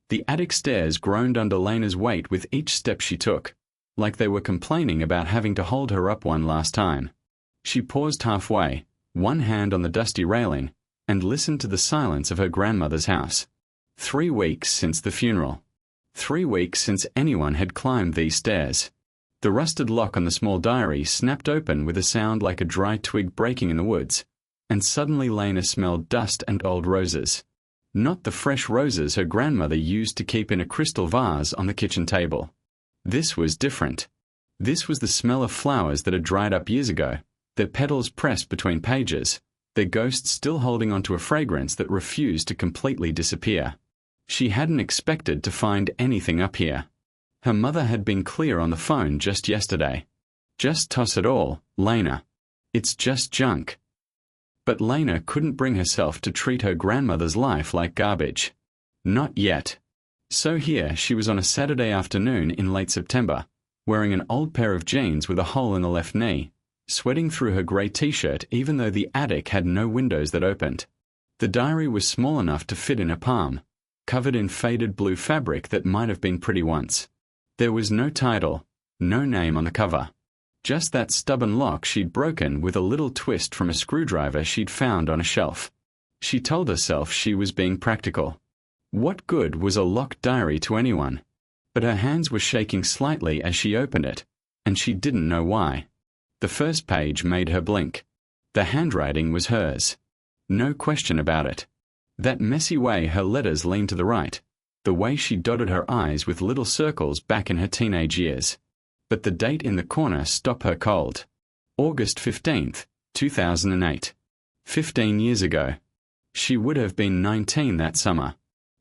The attic stairs groaned under Lena's weight with each step she took, like they were complaining about having to hold her up one last time. She paused halfway, one hand on the dusty railing, and listened to the silence of her grandmother's house. 3 weeks since the funeral. 3 weeks since anyone had climbed these stairs. The rusted lock on the small diary snapped open with a sound like a dry twig breaking in the woods, and suddenly Lena smelled dust and old roses. Not the fresh roses her grandmother used to keep in a crystal vase on the kitchen table. This was different. This was the smell of flowers that had dried up years ago, their petals pressed between pages, their ghosts still holding onto a fragrance that refused to completely disappear. She hadn't expected to find anything up here. Her mother had been clear on the phone just yesterday. Just toss it all, Lena. It's just junk. But Lena couldn't bring herself to treat her grandmother's life like garbage. Not yet. So here she was on a Saturday afternoon in late September, wearing an old pair of jeans with a hole in the left knee, sweating through her grey t-shirt even though the attic had no windows that opened. The diary was small enough to fit in her palm, covered in faded blue fabric that might have been pretty once. There was no title, no name on the cover. Just that stubborn lock she'd broken with a little twist from a screwdriver she'd found on a shelf. She told herself she was being practical. What good was a locked diary to anyone? But her hands were shaking slightly as she opened it, and she didn't know why. The first page made her blink. The handwriting was hers. No question about it. That messy way her letters leaned to the right, the way she dotted her I's with little circles back in her teenage years. But the date in the corner stopped her cold. August 15th, 2008. 15 years ago. She would have been 19 that summer.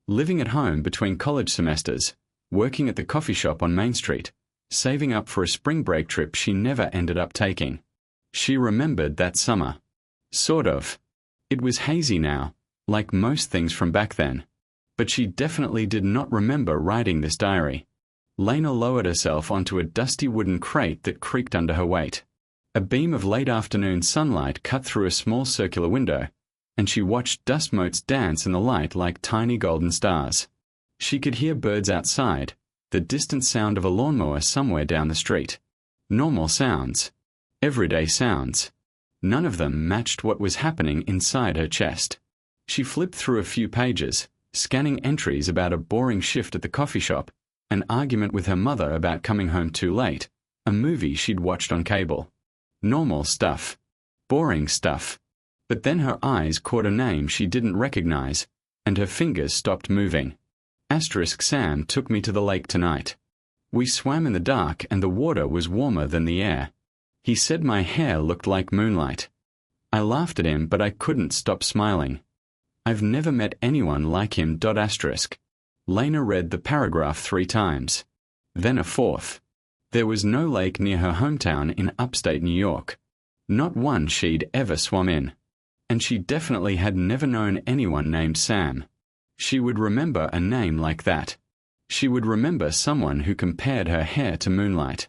Living at home between college semesters, working at the coffee shop on Main Street, saving up for a spring break trip she never ended up taking. She remembered that summer. Sort of. It was hazy now, like most things from back then. But she definitely did not remember writing this diary. Lena lowered herself onto a dusty wooden crate that creaked under her weight. A beam of late afternoon sunlight cut through a small circular window, and she watched dust motes dance in the light like tiny golden stars. She could hear birds outside, the distant sound of a lawnmower somewhere down the street. Normal sounds. Everyday sounds. None of them matched what was happening inside her chest. She flipped through a few pages, scanning entries about a boring shift at the coffee shop, an argument with her mother about coming home too late, a movie she'd watched on cable. Normal stuff. Boring stuff. But then her eyes caught a name she didn't recognize, and her fingers stopped moving. Sam took me to the lake tonight. We swam in the dark and the water was warmer than the air. He said my hair looked like moonlight. I laughed at him, but I couldn't stop smiling. I've never met anyone like him. Lena read the paragraph 3 times. Then a fourth. There was no lake near her hometown in upstate New York. Not one she'd ever swum in. And she definitely had never known anyone named Sam. She would remember a name like that. She would remember someone who compared her hair to moonlight.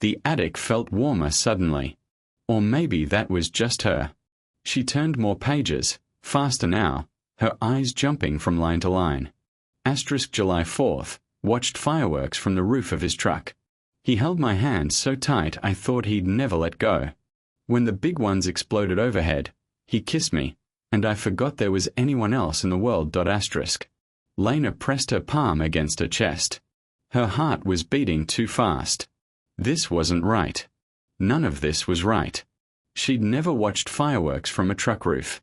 The attic felt warmer suddenly. Or maybe that was just her. She turned more pages, faster now, her eyes jumping from line to line. July 4th, watched fireworks from the roof of his truck. He held my hand so tight I thought he'd never let go. When the big ones exploded overhead, he kissed me, and I forgot there was anyone else in the world. Lena pressed her palm against her chest. Her heart was beating too fast. This wasn't right. None of this was right. She'd never watched fireworks from a truck roof.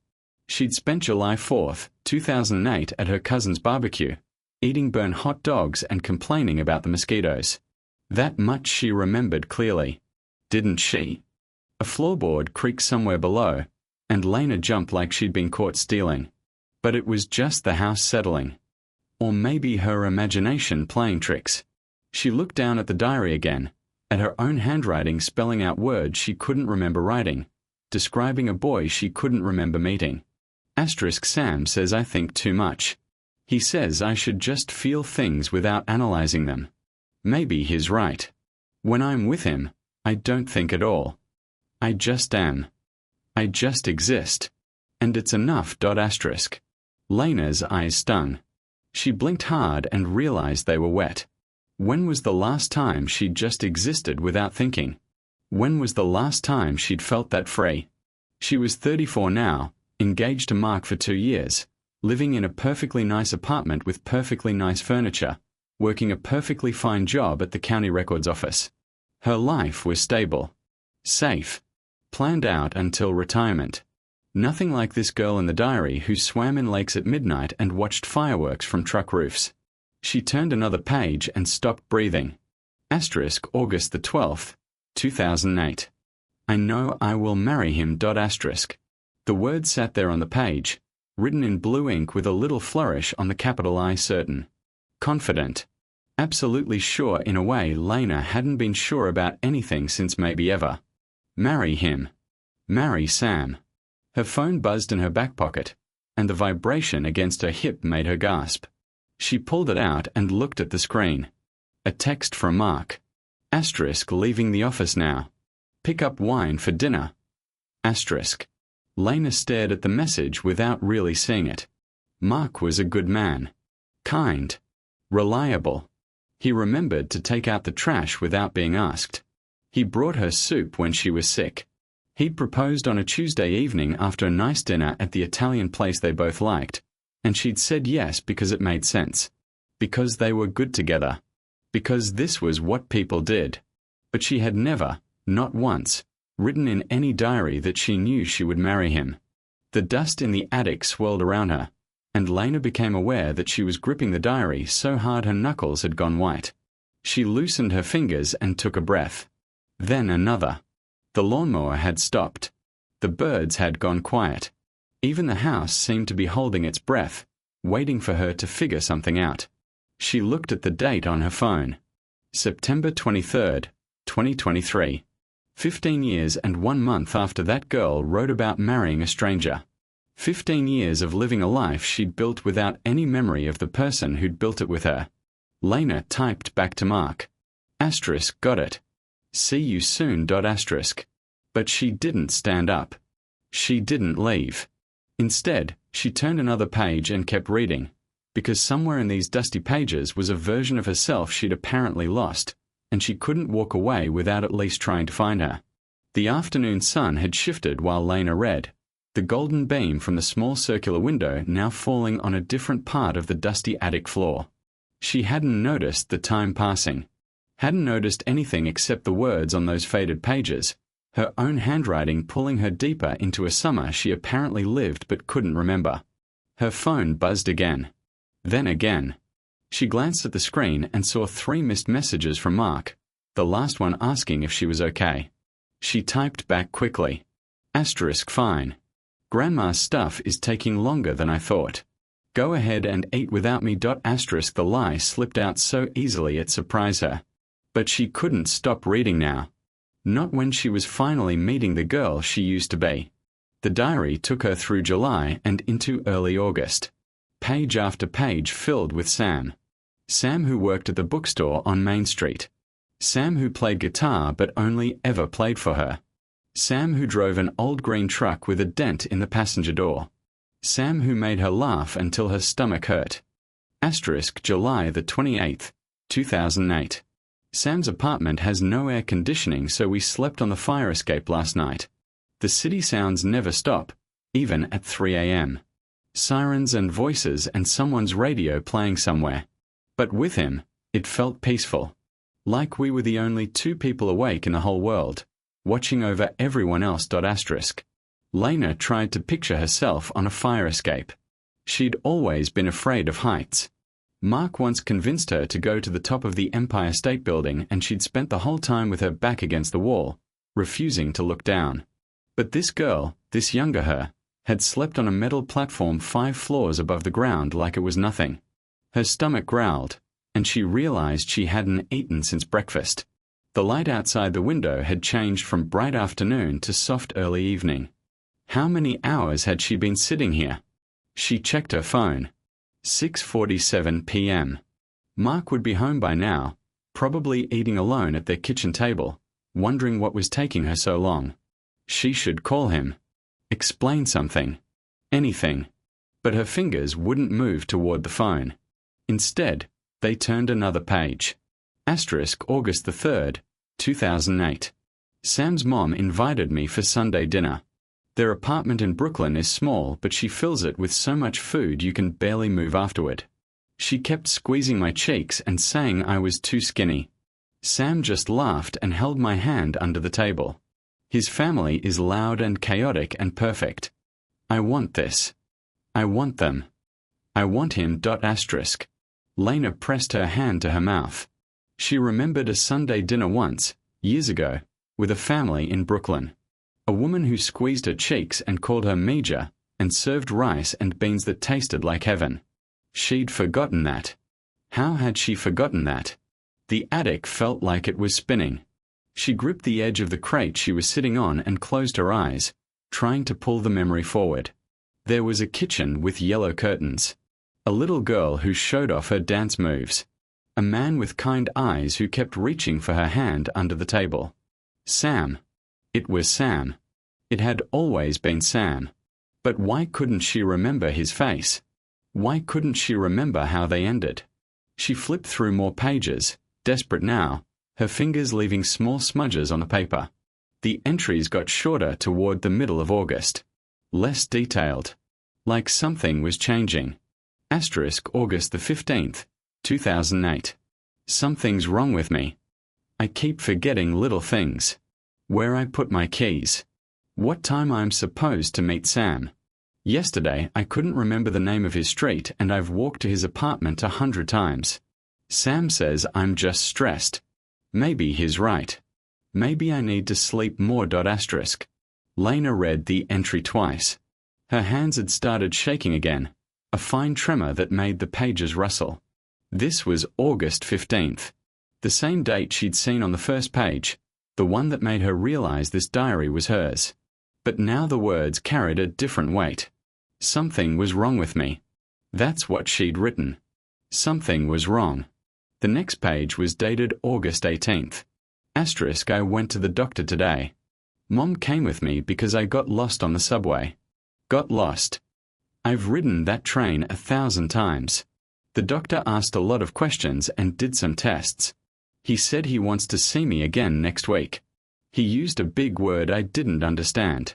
She'd spent July 4th, 2008 at her cousin's barbecue, eating burnt hot dogs and complaining about the mosquitoes. That much she remembered clearly. Didn't she? A floorboard creaked somewhere below, and Lena jumped like she'd been caught stealing. But it was just the house settling. Or maybe her imagination playing tricks. She looked down at the diary again, at her own handwriting spelling out words she couldn't remember writing, describing a boy she couldn't remember meeting. Sam says I think too much. He says I should just feel things without analyzing them. Maybe he's right. When I'm with him, I don't think at all. I just am. I just exist. And it's enough. Lena's eyes stung. She blinked hard and realized they were wet. When was the last time she'd just existed without thinking? When was the last time she'd felt that free? She was 34 now, engaged to Mark for 2 years, living in a perfectly nice apartment with perfectly nice furniture, working a perfectly fine job at the county records office. Her life was stable, safe, planned out until retirement. Nothing like this girl in the diary who swam in lakes at midnight and watched fireworks from truck roofs. She turned another page and stopped breathing. Asterisk August the 12th, 2008. I know I will marry him. Asterisk. The words sat there on the page, written in blue ink with a little flourish on the capital I. Certain. Confident. Absolutely sure in a way Lena hadn't been sure about anything since maybe ever. Marry him. Marry Sam. Her phone buzzed in her back pocket, and the vibration against her hip made her gasp. She pulled it out and looked at the screen. A text from Mark. Asterisk leaving the office now. Pick up wine for dinner. Asterisk. Lena stared at the message without really seeing it. Mark was a good man. Kind. Reliable. He remembered to take out the trash without being asked. He brought her soup when she was sick. He'd proposed on a Tuesday evening after a nice dinner at the Italian place they both liked, and she'd said yes because it made sense. Because they were good together. Because this was what people did. But she had never, not once, written in any diary that she knew she would marry him. The dust in the attic swirled around her, and Lena became aware that she was gripping the diary so hard her knuckles had gone white. She loosened her fingers and took a breath. Then another. The lawnmower had stopped. The birds had gone quiet. Even the house seemed to be holding its breath, waiting for her to figure something out. She looked at the date on her phone. September 23rd, 2023. 15 years and 1 month after that girl wrote about marrying a stranger. 15 years of living a life she'd built without any memory of the person who'd built it with her. Lena typed back to Mark. Asterisk got it. See you soon. Asterisk. But she didn't stand up. She didn't leave. Instead, she turned another page and kept reading, because somewhere in these dusty pages was a version of herself she'd apparently lost, and she couldn't walk away without at least trying to find her. The afternoon sun had shifted while Lena read, the golden beam from the small circular window now falling on a different part of the dusty attic floor. She hadn't noticed the time passing. Hadn't noticed anything except the words on those faded pages, her own handwriting pulling her deeper into a summer she apparently lived but couldn't remember. Her phone buzzed again. Then again. She glanced at the screen and saw 3 missed messages from Mark, the last one asking if she was okay. She typed back quickly. Asterisk fine. Grandma's stuff is taking longer than I thought. Go ahead and eat without me. Asterisk the lie slipped out so easily it surprised her. But she couldn't stop reading now. Not when she was finally meeting the girl she used to be. The diary took her through July and into early August. Page after page filled with Sam. Sam who worked at the bookstore on Main Street. Sam who played guitar but only ever played for her. Sam who drove an old green truck with a dent in the passenger door. Sam who made her laugh until her stomach hurt. Asterisk July the 28th, 2008. Sam's apartment has no air conditioning, so we slept on the fire escape last night. The city sounds never stop, even at 3 a.m. Sirens and voices and someone's radio playing somewhere. But with him, it felt peaceful. Like we were the only 2 people awake in the whole world, watching over everyone else. Asterisk. Lena tried to picture herself on a fire escape. She'd always been afraid of heights. Mark once convinced her to go to the top of the Empire State Building, and she'd spent the whole time with her back against the wall, refusing to look down. But this girl, this younger her, had slept on a metal platform 5 floors above the ground like it was nothing. Her stomach growled, and she realized she hadn't eaten since breakfast. The light outside the window had changed from bright afternoon to soft early evening. How many hours had she been sitting here? She checked her phone. 6:47 p.m. Mark would be home by now, probably eating alone at their kitchen table, wondering what was taking her so long. She should call him. Explain something. Anything. But her fingers wouldn't move toward the phone. Instead, they turned another page. August the 3rd, 2008. Sam's mom invited me for Sunday dinner. Their apartment in Brooklyn is small, but she fills it with so much food you can barely move afterward. She kept squeezing my cheeks and saying I was too skinny. Sam just laughed and held my hand under the table. His family is loud and chaotic and perfect. I want this. I want them. I want him. Lena pressed her hand to her mouth. She remembered a Sunday dinner once, years ago, with a family in Brooklyn. A woman who squeezed her cheeks and called her Meja, and served rice and beans that tasted like heaven. She'd forgotten that. How had she forgotten that? The attic felt like it was spinning. She gripped the edge of the crate she was sitting on and closed her eyes, trying to pull the memory forward. There was a kitchen with yellow curtains. A little girl who showed off her dance moves. A man with kind eyes who kept reaching for her hand under the table. Sam. It was Sam. It had always been Sam. But why couldn't she remember his face? Why couldn't she remember how they ended? She flipped through more pages, desperate now, her fingers leaving small smudges on the paper. The entries got shorter toward the middle of August. Less detailed. Like something was changing. August the 15th, 2008. Something's wrong with me. I keep forgetting little things. Where I put my keys. What time I'm supposed to meet Sam. Yesterday I couldn't remember the name of his street and I've walked to his apartment 100 times. Sam says I'm just stressed. Maybe he's right. Maybe I need to sleep more. Lena read the entry twice. Her hands had started shaking again, a fine tremor that made the pages rustle. This was August 15th. The same date she'd seen on the first page, the one that made her realize this diary was hers. But now the words carried a different weight. Something was wrong with me. That's what she'd written. Something was wrong. The next page was dated August 18th. I went to the doctor today. Mom came with me because I got lost on the subway. Got lost. I've ridden that train 1,000 times. The doctor asked a lot of questions and did some tests. He said he wants to see me again next week. He used a big word I didn't understand.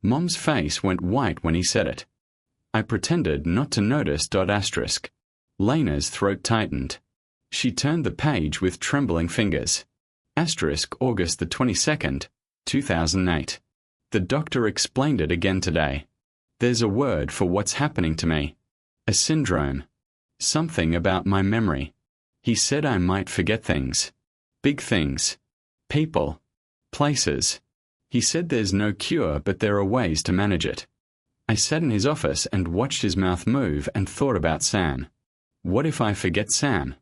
Mom's face went white when he said it. I pretended not to notice. Lena's throat tightened. She turned the page with trembling fingers. August the 22nd, 2008. The doctor explained it again today. There's a word for what's happening to me. A syndrome. Something about my memory. He said I might forget things. Big things. People. Places. He said there's no cure, but there are ways to manage it. I sat in his office and watched his mouth move and thought about Sam. What if I forget Sam?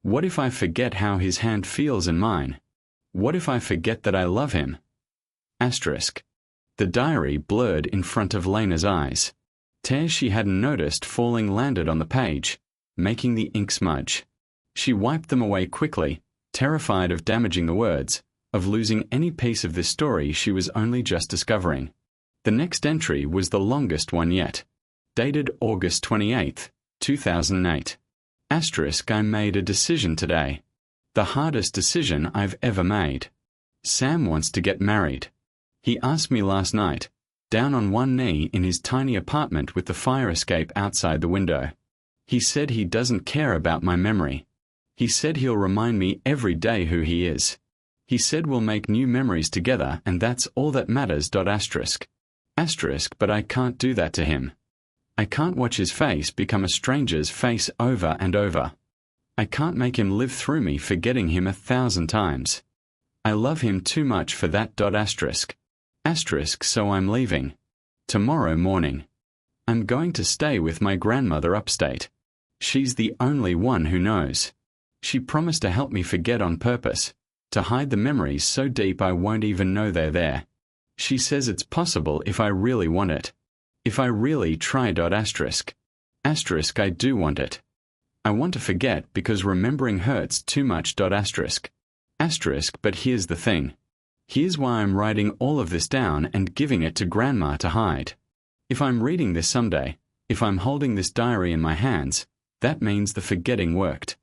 What if I forget how his hand feels in mine? What if I forget that I love him? The diary blurred in front of Lena's eyes. Tears she hadn't noticed falling landed on the page, making the ink smudge. She wiped them away quickly, terrified of damaging the words, of losing any piece of this story she was only just discovering. The next entry was the longest one yet. Dated August 28th, 2008. I made a decision today. The hardest decision I've ever made. Sam wants to get married. He asked me last night, down on one knee in his tiny apartment with the fire escape outside the window. He said he doesn't care about my memory. He said he'll remind me every day who he is. He said we'll make new memories together and that's all that matters. But I can't do that to him. I can't watch his face become a stranger's face over and over. I can't make him live through me forgetting him 1,000 times. I love him too much for that. So I'm leaving. Tomorrow morning. I'm going to stay with my grandmother upstate. She's the only one who knows. She promised to help me forget on purpose, to hide the memories so deep I won't even know they're there. She says it's possible if I really want it. If I really try. I do want it. I want to forget because remembering hurts too much. But here's the thing. Here's why I'm writing all of this down and giving it to Grandma to hide. If I'm reading this someday, if I'm holding this diary in my hands, That means the forgetting worked.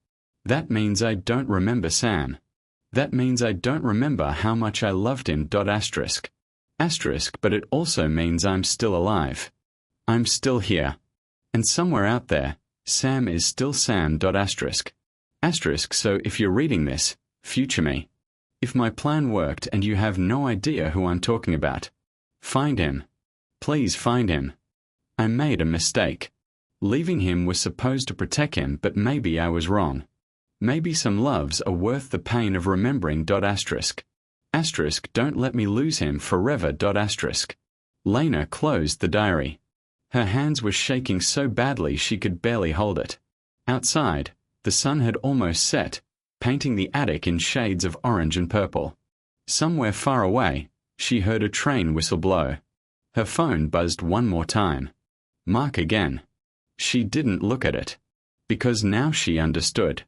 That means I don't remember Sam. That means I don't remember how much I loved him. Asterisk. Asterisk, but it also means I'm still alive. I'm still here. And somewhere out there, Sam is still Sam. Asterisk. Asterisk, so if you're reading this, future me. If my plan worked and you have no idea who I'm talking about, find him. Please find him. I made a mistake. Leaving him was supposed to protect him, but maybe I was wrong. Maybe some loves are worth the pain of remembering. Asterisk. Asterisk, don't let me lose him forever. Asterisk. Lena closed the diary. Her hands were shaking so badly she could barely hold it. Outside, the sun had almost set, painting the attic in shades of orange and purple. Somewhere far away, she heard a train whistle blow. Her phone buzzed one more time. Mark again. She didn't look at it. Because now she understood.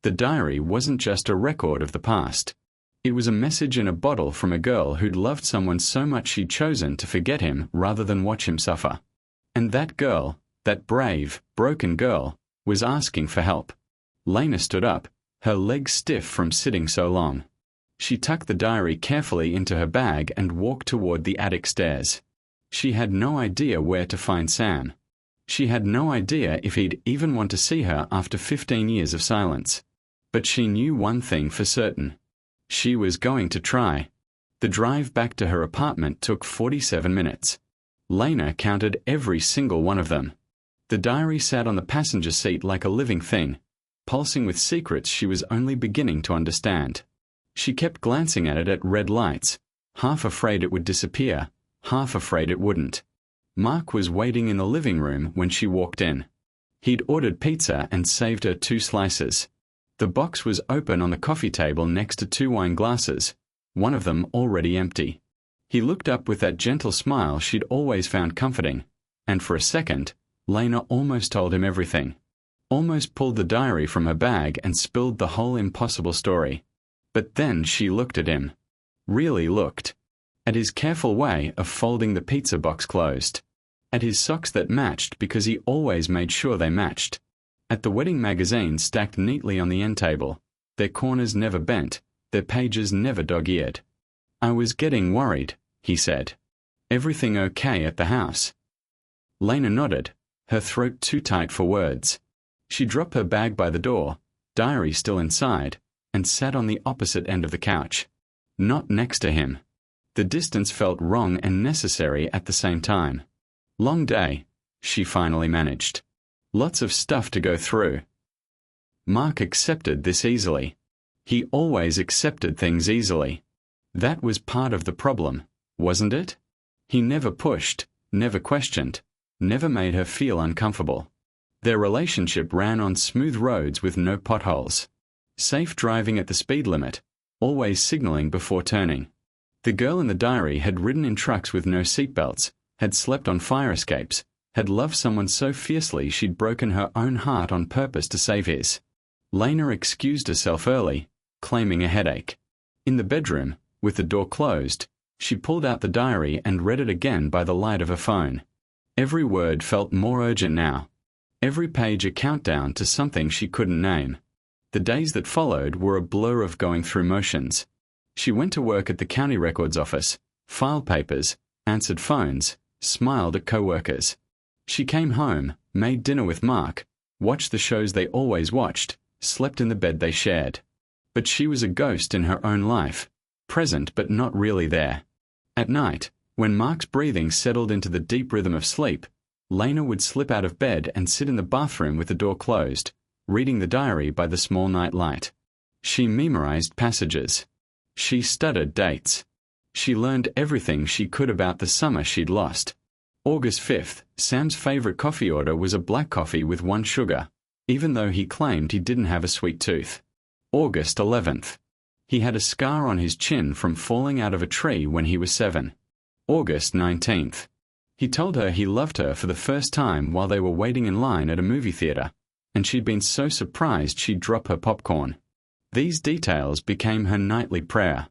The diary wasn't just a record of the past. It was a message in a bottle from a girl who'd loved someone so much she'd chosen to forget him rather than watch him suffer. And that girl, that brave, broken girl, was asking for help. Lena stood up, her legs stiff from sitting so long. She tucked the diary carefully into her bag and walked toward the attic stairs. She had no idea where to find Sam. She had no idea if he'd even want to see her after 15 years of silence. But she knew one thing for certain. She was going to try. The drive back to her apartment took 47 minutes. Lena counted every single one of them. The diary sat on the passenger seat like a living thing, pulsing with secrets she was only beginning to understand. She kept glancing at it at red lights, half afraid it would disappear, half afraid it wouldn't. Mark was waiting in the living room when she walked in. He'd ordered pizza and saved her 2 slices. The box was open on the coffee table next to 2 wine glasses, one of them already empty. He looked up with that gentle smile she'd always found comforting, and for a second, Lena almost told him everything. Almost pulled the diary from her bag and spilled the whole impossible story. But then she looked at him. Really looked. At his careful way of folding the pizza box closed. At his socks that matched because he always made sure they matched. At the wedding magazines stacked neatly on the end table, their corners never bent, their pages never dog-eared. I was getting worried, he said. Everything okay at the house? Lena nodded, her throat too tight for words. She dropped her bag by the door, diary still inside, and sat on the opposite end of the couch. Not next to him. The distance felt wrong and necessary at the same time. Long day, she finally managed. Lots of stuff to go through. Mark accepted this easily. He always accepted things easily. That was part of the problem, wasn't it? He never pushed, never questioned, never made her feel uncomfortable. Their relationship ran on smooth roads with no potholes. Safe driving at the speed limit, always signaling before turning. The girl in the diary had ridden in trucks with no seatbelts, had slept on fire escapes, had loved someone so fiercely she'd broken her own heart on purpose to save his. Lena excused herself early, claiming a headache. In the bedroom, with the door closed, she pulled out the diary and read it again by the light of her phone. Every word felt more urgent now. Every page a countdown to something she couldn't name. The days that followed were a blur of going through motions. She went to work at the county records office, filed papers, answered phones, smiled at co-workers. She came home, made dinner with Mark, watched the shows they always watched, slept in the bed they shared. But she was a ghost in her own life, present but not really there. At night, when Mark's breathing settled into the deep rhythm of sleep, Lena would slip out of bed and sit in the bathroom with the door closed, reading the diary by the small night light. She memorized passages. She studied dates. She learned everything she could about the summer she'd lost. August 5th, Sam's favorite coffee order was a black coffee with 1 sugar, even though he claimed he didn't have a sweet tooth. August 11th. He had a scar on his chin from falling out of a tree when he was 7. August 19th. He told her he loved her for the first time while they were waiting in line at a movie theater, and she'd been so surprised she'd drop her popcorn. These details became her nightly prayer.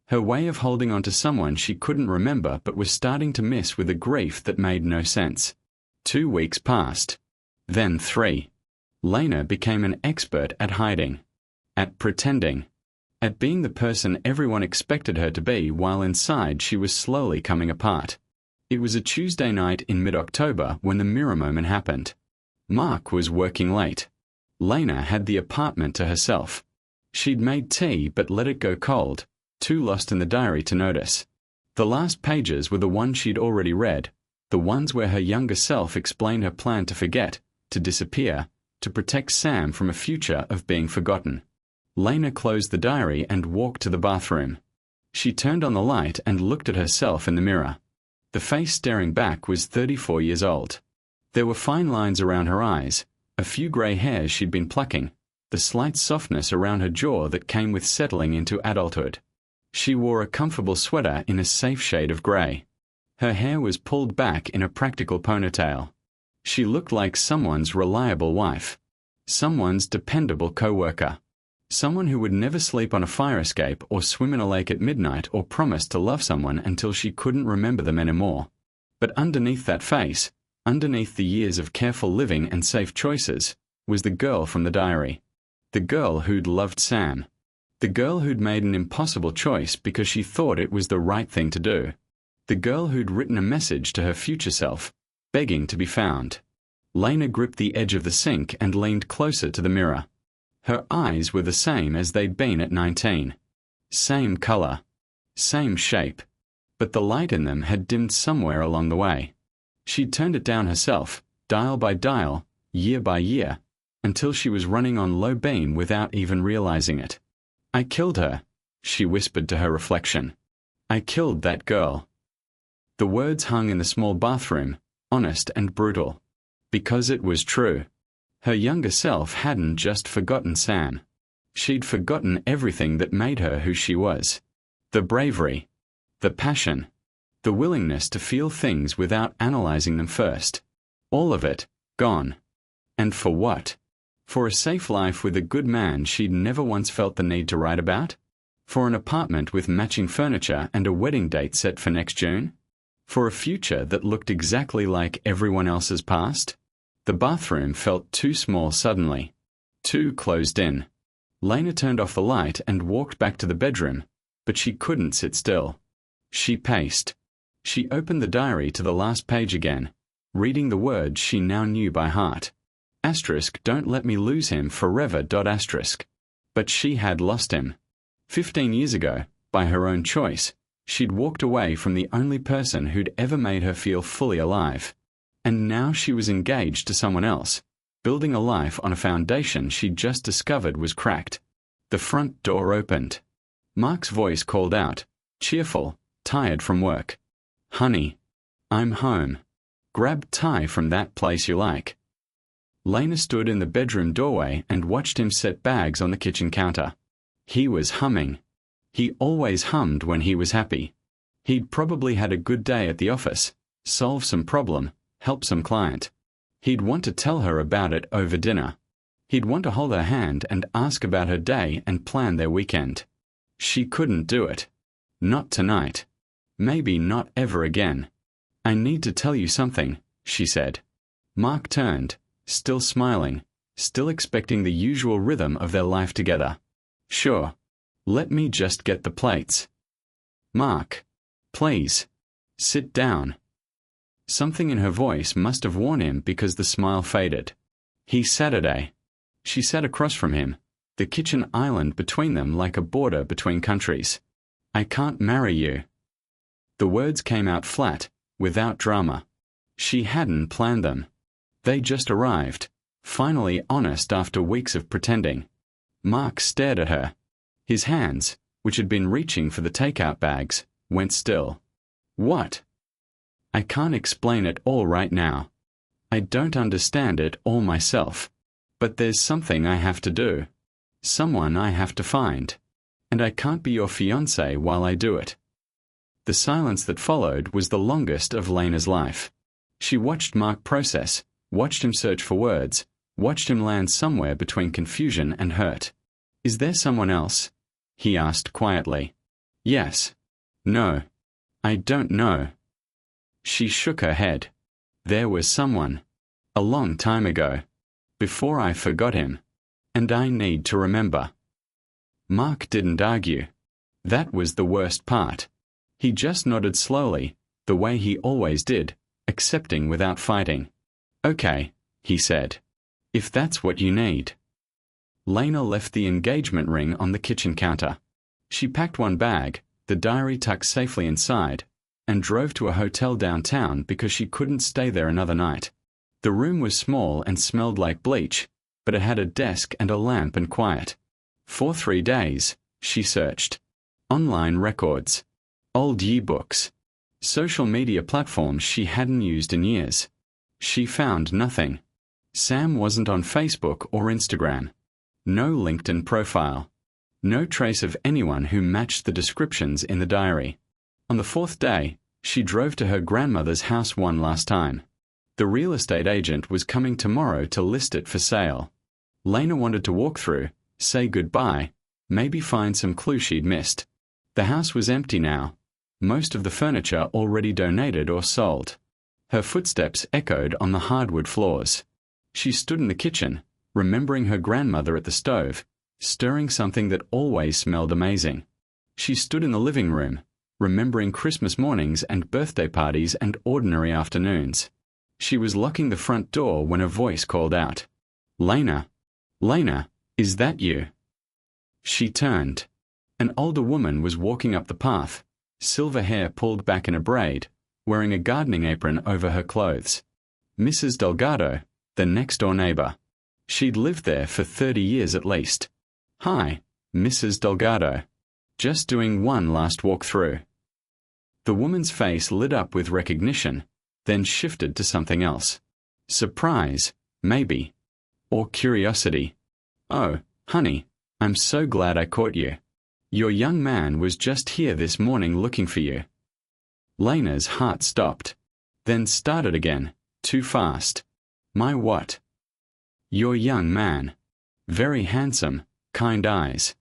Her way of holding on to someone she couldn't remember but was starting to miss with a grief that made no sense. 2 weeks passed. Then 3. Lena became an expert at hiding, at pretending, at being the person everyone expected her to be while inside she was slowly coming apart. It was a Tuesday night in mid-October when the mirror moment happened. Mark was working late. Lena had the apartment to herself. She'd made tea but let it go cold, too lost in the diary to notice. The last pages were the ones she'd already read, the ones where her younger self explained her plan to forget, to disappear, to protect Sam from a future of being forgotten. Lena closed the diary and walked to the bathroom. She turned on the light and looked at herself in the mirror. The face staring back was 34 years old. There were fine lines around her eyes, a few grey hairs she'd been plucking, the slight softness around her jaw that came with settling into adulthood. She wore a comfortable sweater in a safe shade of grey. Her hair was pulled back in a practical ponytail. She looked like someone's reliable wife, someone's dependable co-worker, someone who would never sleep on a fire escape or swim in a lake at midnight or promise to love someone until she couldn't remember them anymore. But underneath that face, underneath the years of careful living and safe choices, was the girl from the diary. The girl who'd loved Sam. The girl who'd made an impossible choice because she thought it was the right thing to do. The girl who'd written a message to her future self, begging to be found. Lena gripped the edge of the sink and leaned closer to the mirror. Her eyes were the same as they'd been at 19. Same color. Same shape. But the light in them had dimmed somewhere along the way. She'd turned it down herself, dial by dial, year by year, until she was running on low beam without even realizing it. I killed her, she whispered to her reflection. I killed that girl. The words hung in the small bathroom, honest and brutal. Because it was true. Her younger self hadn't just forgotten Sam. She'd forgotten everything that made her who she was. The bravery, the passion, the willingness to feel things without analyzing them first. All of it, gone. And for what? For a safe life with a good man she'd never once felt the need to write about? For an apartment with matching furniture and a wedding date set for next June? For a future that looked exactly like everyone else's past? The bathroom felt too small suddenly. Too closed in. Lena turned off the light and walked back to the bedroom, but she couldn't sit still. She paced. She opened the diary to the last page again, reading the words she now knew by heart. Asterisk, don't let me lose him forever. Asterisk. But she had lost him. 15 years ago, by her own choice, she'd walked away from the only person who'd ever made her feel fully alive. And now she was engaged to someone else, building a life on a foundation she'd just discovered was cracked. The front door opened. Mark's voice called out, cheerful, tired from work. Honey, I'm home. Grab Ty from that place you like. Lena stood in the bedroom doorway and watched him set bags on the kitchen counter. He was humming. He always hummed when he was happy. He'd probably had a good day at the office, solved some problem, help some client. He'd want to tell her about it over dinner. He'd want to hold her hand and ask about her day and plan their weekend. She couldn't do it. Not tonight. Maybe not ever again. I need to tell you something, she said. Mark turned, still smiling, still expecting the usual rhythm of their life together. Sure. Let me just get the plates. Mark. Please. Sit down. Something in her voice must have warned him because the smile faded. Saturday. She sat across from him, the kitchen island between them like a border between countries. I can't marry you. The words came out flat, without drama. She hadn't planned them. They just arrived, finally honest after weeks of pretending. Mark stared at her. His hands, which had been reaching for the takeout bags, went still. What? I can't explain it all right now. I don't understand it all myself. But there's something I have to do. Someone I have to find. And I can't be your fiancé while I do it. The silence that followed was the longest of Lena's life. She watched Mark process, watched him search for words, watched him land somewhere between confusion and hurt. Is there someone else? He asked quietly. Yes. No. I don't know. She shook her head. There was someone. A long time ago. Before I forgot him. And I need to remember. Mark didn't argue. That was the worst part. He just nodded slowly, the way he always did, accepting without fighting. Okay, he said. If that's what you need. Lena left the engagement ring on the kitchen counter. She packed one bag, the diary tucked safely inside, and drove to a hotel downtown because she couldn't stay there another night. The room was small and smelled like bleach, but it had a desk and a lamp and quiet. For 3 days, she searched. Online records. Old yearbooks. Social media platforms she hadn't used in years. She found nothing. Sam wasn't on Facebook or Instagram. No LinkedIn profile. No trace of anyone who matched the descriptions in the diary. On the 4th day, she drove to her grandmother's house one last time. The real estate agent was coming tomorrow to list it for sale. Lena wanted to walk through, say goodbye, maybe find some clue she'd missed. The house was empty now. Most of the furniture already donated or sold. Her footsteps echoed on the hardwood floors. She stood in the kitchen, remembering her grandmother at the stove, stirring something that always smelled amazing. She stood in the living room, remembering Christmas mornings and birthday parties and ordinary afternoons. She was locking the front door when a voice called out, "Lena, Lena, is that you?" She turned. An older woman was walking up the path, silver hair pulled back in a braid, wearing a gardening apron over her clothes. Mrs. Delgado, the next-door neighbor. She'd lived there for 30 years at least. "Hi, Mrs. Delgado. Just doing one last walk through." The woman's face lit up with recognition, then shifted to something else. Surprise, maybe. Or curiosity. "Oh, honey, I'm so glad I caught you. Your young man was just here this morning looking for you." Lena's heart stopped, then started again, too fast. "My what?" "Your young man. Very handsome, kind eyes.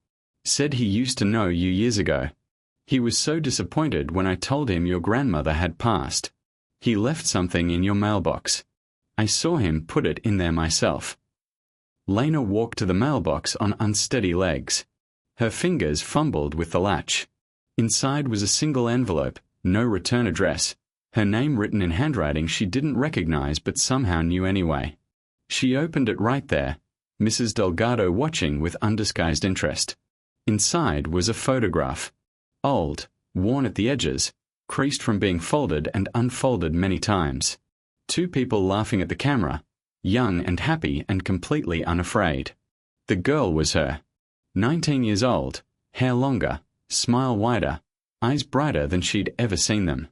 Said he used to know you years ago. He was so disappointed when I told him your grandmother had passed. He left something in your mailbox. I saw him put it in there myself." Lena walked to the mailbox on unsteady legs. Her fingers fumbled with the latch. Inside was a single envelope, no return address, her name written in handwriting she didn't recognize but somehow knew anyway. She opened it right there, Mrs. Delgado watching with undisguised interest. Inside was a photograph. Old, worn at the edges, creased from being folded and unfolded many times. 2 people laughing at the camera, young and happy and completely unafraid. The girl was her. 19 years old, hair longer, smile wider, eyes brighter than she'd ever seen them.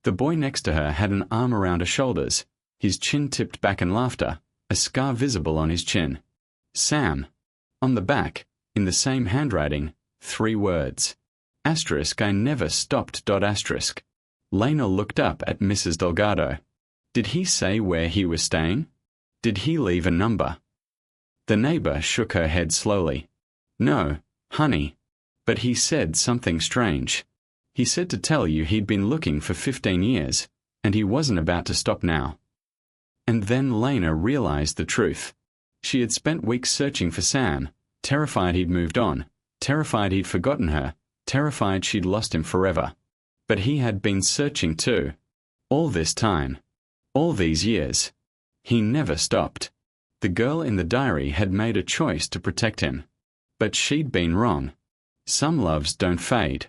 The boy next to her had an arm around her shoulders, his chin tipped back in laughter, a scar visible on his chin. Sam. On the back, in the same handwriting, 3 words. Asterisk I never stopped. Asterisk. Lena looked up at Mrs. Delgado. Did he say where he was staying? Did he leave a number? The neighbor shook her head slowly. "No, honey. But he said something strange. He said to tell you he'd been looking for 15 years, and he wasn't about to stop now." And then Lena realized the truth. She had spent weeks searching for Sam, terrified he'd moved on, terrified he'd forgotten her, terrified she'd lost him forever. But he had been searching too. All this time. All these years. He never stopped. The girl in the diary had made a choice to protect him. But she'd been wrong. Some loves don't fade.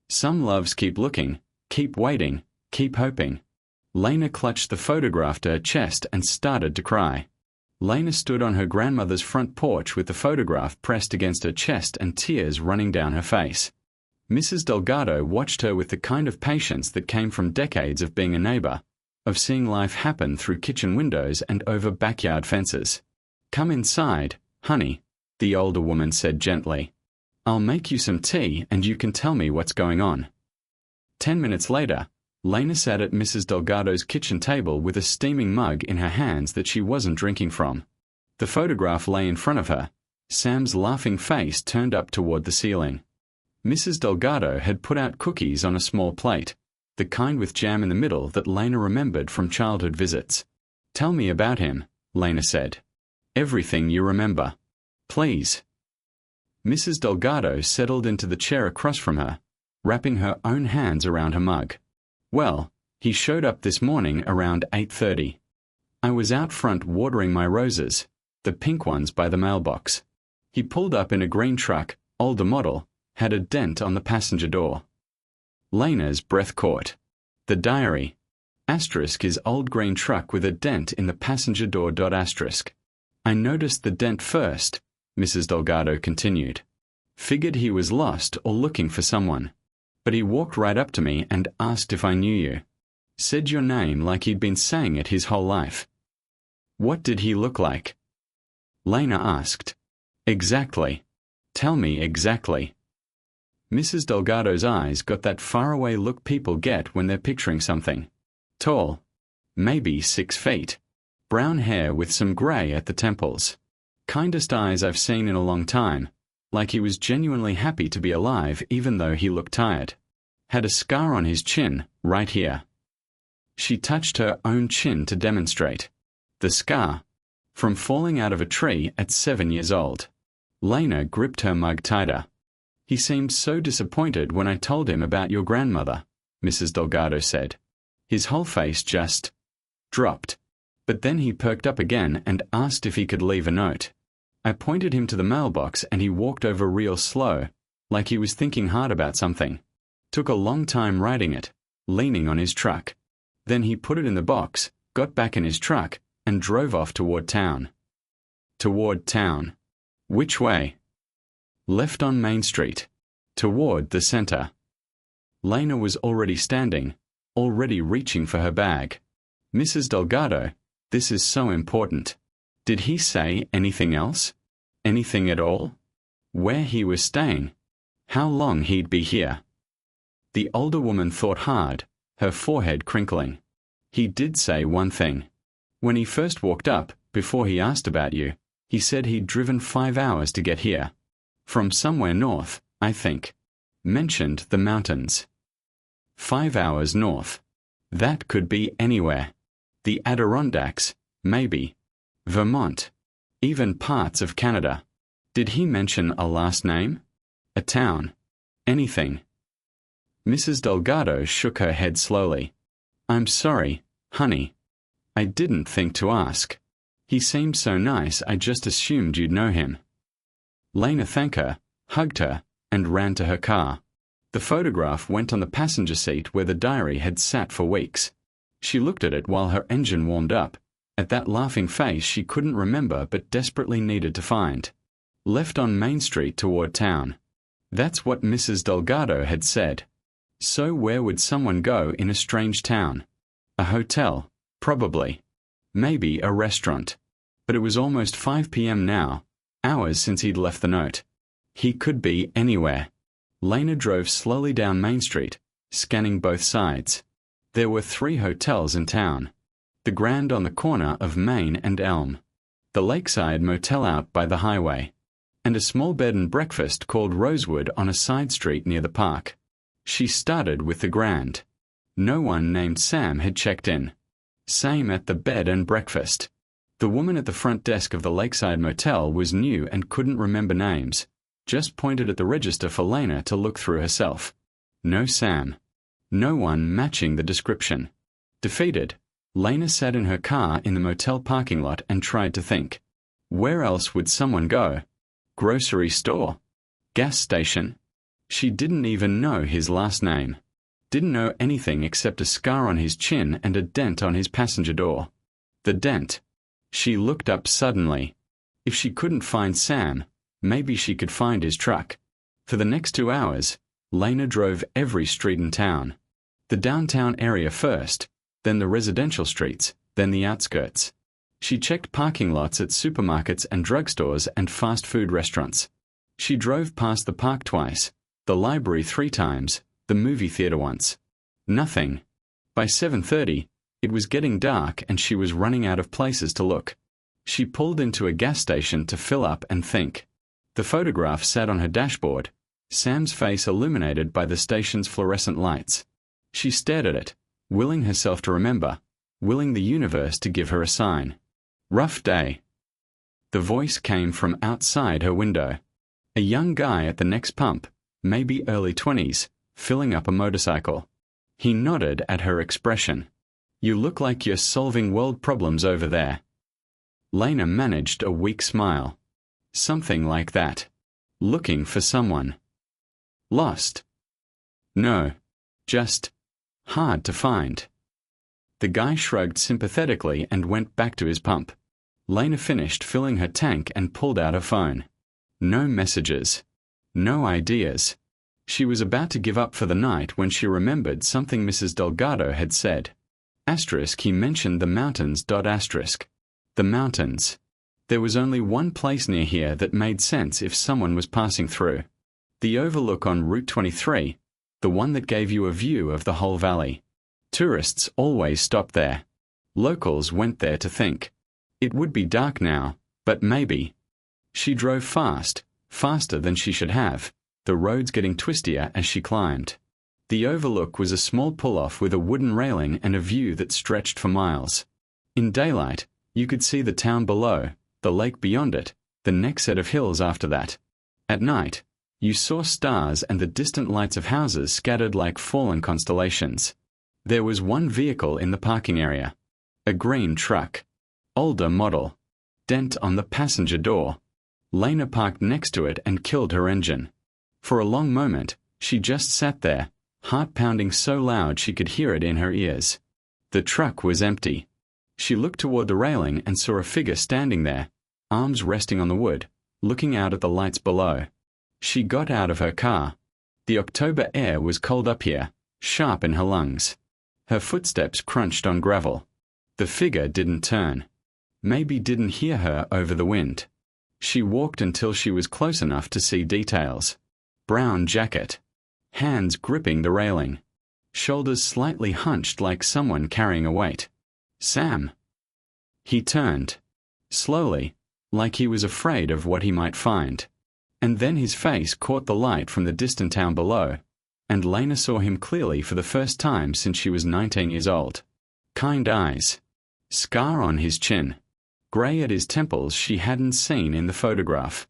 Some loves keep looking, keep waiting, keep hoping. Lena clutched the photograph to her chest and started to cry. Lena stood on her grandmother's front porch with the photograph pressed against her chest and tears running down her face. Mrs. Delgado watched her with the kind of patience that came from decades of being a neighbor, of seeing life happen through kitchen windows and over backyard fences. "Come inside, honey," the older woman said gently. "I'll make you some tea and you can tell me what's going on." 10 minutes later, Lena sat at Mrs. Delgado's kitchen table with a steaming mug in her hands that she wasn't drinking from. The photograph lay in front of her, Sam's laughing face turned up toward the ceiling. Mrs. Delgado had put out cookies on a small plate, the kind with jam in the middle that Lena remembered from childhood visits. "Tell me about him," Lena said. Everything you remember. Please. Mrs. Delgado settled into the chair across from her, wrapping her own hands around her mug. Well, he showed up this morning around 8:30. I was out front watering my roses, the pink ones by the mailbox. He pulled up in a green truck, older model, had a dent on the passenger door. Lena's breath caught. The diary. Asterisk is old green truck with a dent in the passenger door. Asterisk. I noticed the dent first, Mrs. Delgado continued. Figured he was lost or looking for someone. But he walked right up to me and asked if I knew you. Said your name like he'd been saying it his whole life. What did he look like? Lena asked. Exactly. Tell me exactly. Mrs. Delgado's eyes got that faraway look people get when they're picturing something. Tall. Maybe 6 feet. Brown hair with some grey at the temples. Kindest eyes I've seen in a long time, like he was genuinely happy to be alive even though he looked tired. Had a scar on his chin, right here. She touched her own chin to demonstrate. The scar. From falling out of a tree at 7 years old. Lena gripped her mug tighter. He seemed so disappointed when I told him about your grandmother, Mrs. Delgado said. His whole face just dropped. But then he perked up again and asked if he could leave a note. I pointed him to the mailbox and he walked over real slow, like he was thinking hard about something. Took a long time writing it, leaning on his truck. Then he put it in the box, got back in his truck, and drove off toward town. Toward town. Which way? Left on Main Street. Toward the center. Lena was already standing, already reaching for her bag. Mrs. Delgado, this is so important. Did he say anything else? Anything at all? Where he was staying? How long he'd be here? The older woman thought hard, her forehead crinkling. He did say one thing. When he first walked up, before he asked about you, he said he'd driven 5 hours to get here. From somewhere north, I think. Mentioned the mountains. 5 hours north. That could be anywhere. The Adirondacks, maybe. Vermont. Even parts of Canada. Did he mention a last name? A town? Anything? Mrs. Delgado shook her head slowly. I'm sorry, honey. I didn't think to ask. He seemed so nice I just assumed you'd know him. Lena thanked her, hugged her, and ran to her car. The photograph went on the passenger seat where the diary had sat for weeks. She looked at it while her engine warmed up, at that laughing face she couldn't remember but desperately needed to find. Left on Main Street toward town. That's what Mrs. Delgado had said. So where would someone go in a strange town? A hotel, probably. Maybe a restaurant. But it was almost 5 p.m. now, hours since he'd left the note. He could be anywhere. Lena drove slowly down Main Street, scanning both sides. There were 3 hotels in town. The Grand on the corner of Main and Elm. The Lakeside Motel out by the highway. And a small bed and breakfast called Rosewood on a side street near the park. She started with the Grand. No one named Sam had checked in. Same at the bed and breakfast. The woman at the front desk of the Lakeside Motel was new and couldn't remember names. Just pointed at the register for Lena to look through herself. No Sam. No one matching the description. Defeated, Lena sat in her car in the motel parking lot and tried to think. Where else would someone go? Grocery store? Gas station? She didn't even know his last name. Didn't know anything except a scar on his chin and a dent on his passenger door. The dent. She looked up suddenly. If she couldn't find Sam, maybe she could find his truck. For the next 2 hours, Lena drove every street in town. The downtown area first, then the residential streets, then the outskirts. She checked parking lots at supermarkets and drugstores and fast food restaurants. She drove past the park twice, the library 3 times, the movie theater once. Nothing. By 7:30, it was getting dark and she was running out of places to look. She pulled into a gas station to fill up and think. The photograph sat on her dashboard, Sam's face illuminated by the station's fluorescent lights. She stared at it, willing herself to remember, willing the universe to give her a sign. Rough day. The voice came from outside her window. A young guy at the next pump, maybe early 20s, filling up a motorcycle. He nodded at her expression. "You look like you're solving world problems over there." Lena managed a weak smile. "Something like that. Looking for someone." "Lost?" "No. Just hard to find." The guy shrugged sympathetically and went back to his pump. Lena finished filling her tank and pulled out her phone. No messages. No ideas. She was about to give up for the night when she remembered something Mrs. Delgado had said. He mentioned the mountains. The mountains. There was only one place near here that made sense if someone was passing through. The overlook on Route 23, the one that gave you a view of the whole valley. Tourists always stopped there. Locals went there to think. It would be dark now, but maybe. She drove fast, faster than she should have, the roads getting twistier as she climbed. The overlook was a small pull-off with a wooden railing and a view that stretched for miles. In daylight, you could see the town below, the lake beyond it, the next set of hills after that. At night, you saw stars and the distant lights of houses scattered like fallen constellations. There was one vehicle in the parking area. A green truck. Older model. Dent on the passenger door. Lena parked next to it and killed her engine. For a long moment, she just sat there, heart pounding so loud she could hear it in her ears. The truck was empty. She looked toward the railing and saw a figure standing there, arms resting on the wood, looking out at the lights below. She got out of her car. The October air was cold up here, sharp in her lungs. Her footsteps crunched on gravel. The figure didn't turn. Maybe didn't hear her over the wind. She walked until she was close enough to see details. Brown jacket. Hands gripping the railing. Shoulders slightly hunched like someone carrying a weight. Sam. He turned. Slowly, like he was afraid of what he might find. And then his face caught the light from the distant town below, and Lena saw him clearly for the first time since she was 19 years old. Kind eyes. Scar on his chin. Grey at his temples she hadn't seen in the photograph.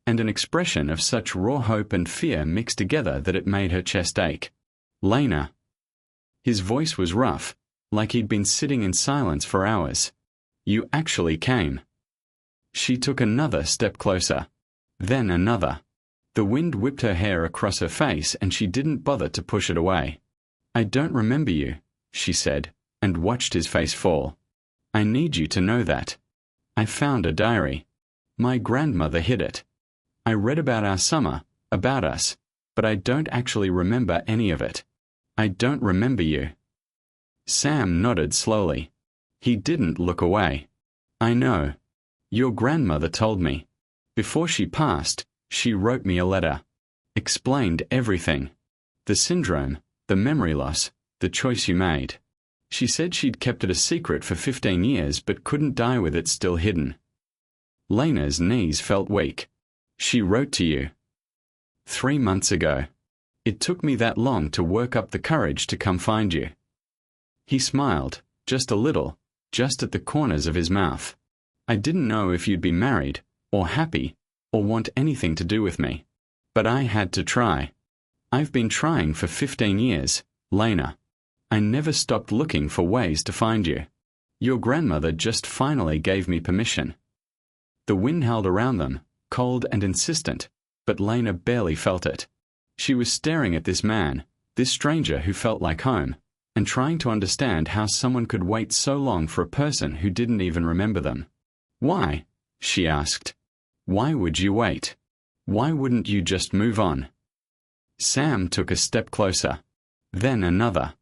And an expression of such raw hope and fear mixed together that it made her chest ache. Lena. His voice was rough, like he'd been sitting in silence for hours. You actually came. She took another step closer. Then another. The wind whipped her hair across her face and she didn't bother to push it away. I don't remember you, she said, and watched his face fall. I need you to know that. I found a diary. My grandmother hid it. I read about our summer, about us, but I don't actually remember any of it. I don't remember you. Sam nodded slowly. He didn't look away. I know. Your grandmother told me. Before she passed, she wrote me a letter. Explained everything. The syndrome, the memory loss, the choice you made. She said she'd kept it a secret for 15 years but couldn't die with it still hidden. Lena's knees felt weak. She wrote to you. 3 months ago. It took me that long to work up the courage to come find you. He smiled, just a little, just at the corners of his mouth. I didn't know if you'd be married, or happy, or want anything to do with me. But I had to try. I've been trying for 15 years, Lena. I never stopped looking for ways to find you. Your grandmother just finally gave me permission. The wind howled around them, cold and insistent, but Lena barely felt it. She was staring at this man, this stranger who felt like home, and trying to understand how someone could wait so long for a person who didn't even remember them. Why? She asked. Why would you wait? Why wouldn't you just move on? Sam took a step closer. Then another.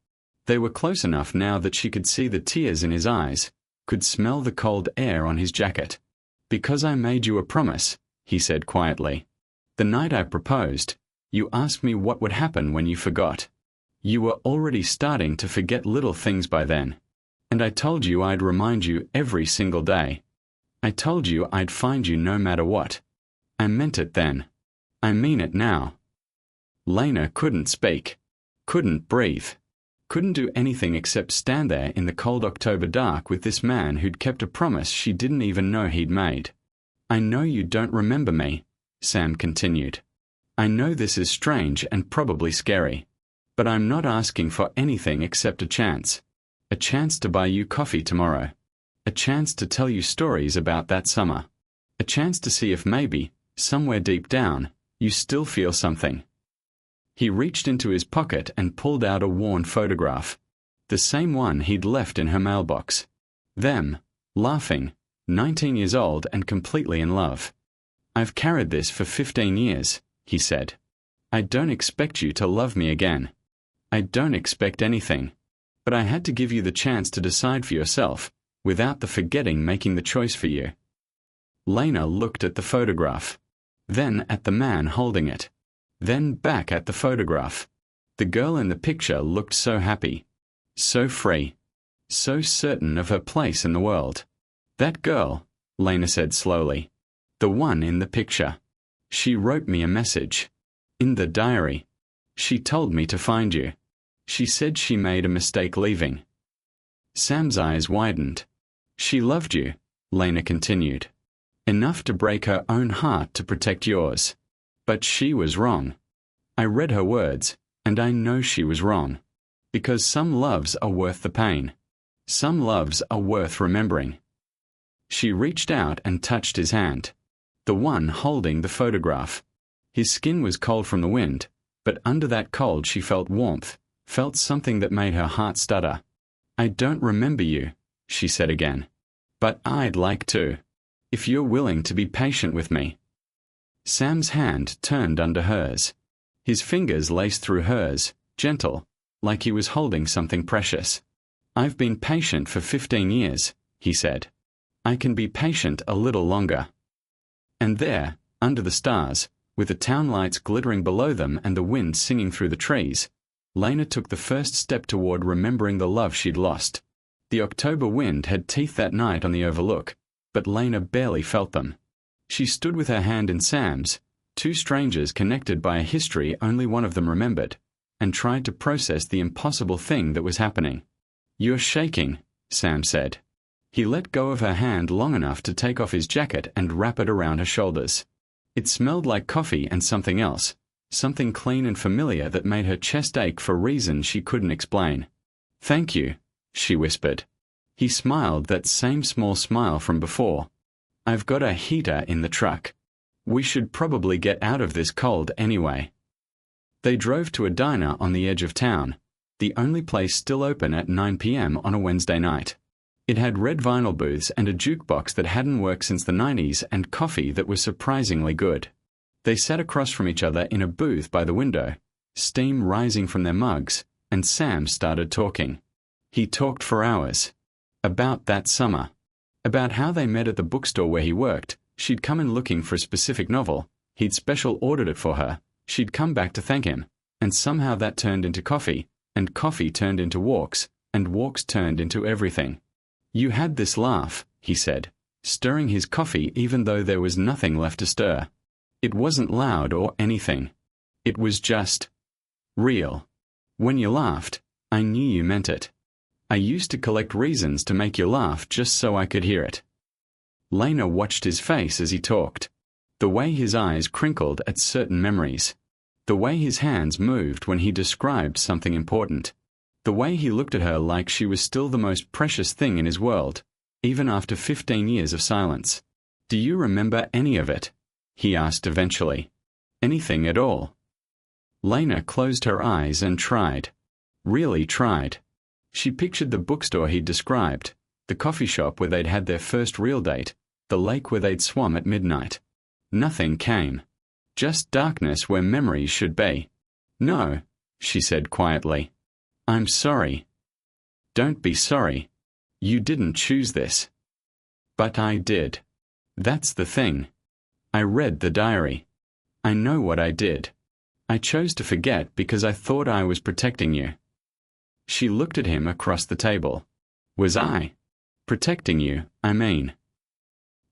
They were close enough now that she could see the tears in his eyes, could smell the cold air on his jacket. Because I made you a promise, he said quietly. The night I proposed, you asked me what would happen when you forgot. You were already starting to forget little things by then. And I told you I'd remind you every single day. I told you I'd find you no matter what. I meant it then. I mean it now. Lena couldn't speak. Couldn't breathe. Couldn't do anything except stand there in the cold October dark with this man who'd kept a promise she didn't even know he'd made. I know you don't remember me, Sam continued. I know this is strange and probably scary. But I'm not asking for anything except a chance. A chance to buy you coffee tomorrow. A chance to tell you stories about that summer. A chance to see if maybe, somewhere deep down, you still feel something. He reached into his pocket and pulled out a worn photograph. The same one he'd left in her mailbox. Them, laughing, 19 years old and completely in love. I've carried this for 15 years, he said. I don't expect you to love me again. I don't expect anything. But I had to give you the chance to decide for yourself, without the forgetting making the choice for you. Lena looked at the photograph. Then at the man holding it. Then back at the photograph. The girl in the picture looked so happy. So free. So certain of her place in the world. That girl, Lena said slowly. The one in the picture. She wrote me a message. In the diary. She told me to find you. She said she made a mistake leaving. Sam's eyes widened. She loved you, Lena continued. Enough to break her own heart to protect yours. But she was wrong. I read her words, and I know she was wrong. Because some loves are worth the pain. Some loves are worth remembering. She reached out and touched his hand. The one holding the photograph. His skin was cold from the wind, but under that cold she felt warmth, felt something that made her heart stutter. I don't remember you, she said again. But I'd like to. If you're willing to be patient with me. Sam's hand turned under hers. His fingers laced through hers, gentle, like he was holding something precious. I've been patient for 15 years, he said. I can be patient a little longer. And there, under the stars, with the town lights glittering below them and the wind singing through the trees, Lena took the first step toward remembering the love she'd lost. The October wind had teeth that night on the overlook, but Lena barely felt them. She stood with her hand in Sam's, two strangers connected by a history only one of them remembered, and tried to process the impossible thing that was happening. You're shaking, Sam said. He let go of her hand long enough to take off his jacket and wrap it around her shoulders. It smelled like coffee and something else, something clean and familiar that made her chest ache for reasons she couldn't explain. Thank you, she whispered. He smiled that same small smile from before. I've got a heater in the truck. We should probably get out of this cold anyway. They drove to a diner on the edge of town, the only place still open at 9 p.m. on a Wednesday night. It had red vinyl booths and a jukebox that hadn't worked since the 90s and coffee that was surprisingly good. They sat across from each other in a booth by the window, steam rising from their mugs, and Sam started talking. He talked for hours. About that summer. About how they met at the bookstore where he worked. She'd come in looking for a specific novel. He'd special ordered it for her. She'd come back to thank him. And somehow that turned into coffee, and coffee turned into walks, and walks turned into everything. You had this laugh, he said, stirring his coffee even though there was nothing left to stir. It wasn't loud or anything. It was just real. When you laughed, I knew you meant it. I used to collect reasons to make you laugh just so I could hear it. Lena watched his face as he talked. The way his eyes crinkled at certain memories. The way his hands moved when he described something important. The way he looked at her like she was still the most precious thing in his world, even after 15 years of silence. Do you remember any of it? He asked eventually. Anything at all? Lena closed her eyes and tried. Really tried. She pictured the bookstore he'd described, the coffee shop where they'd had their first real date, the lake where they'd swum at midnight. Nothing came. Just darkness where memories should be. No, she said quietly. I'm sorry. Don't be sorry. You didn't choose this. But I did. That's the thing. I read the diary. I know what I did. I chose to forget because I thought I was protecting you. She looked at him across the table. Was I? Protecting you, I mean.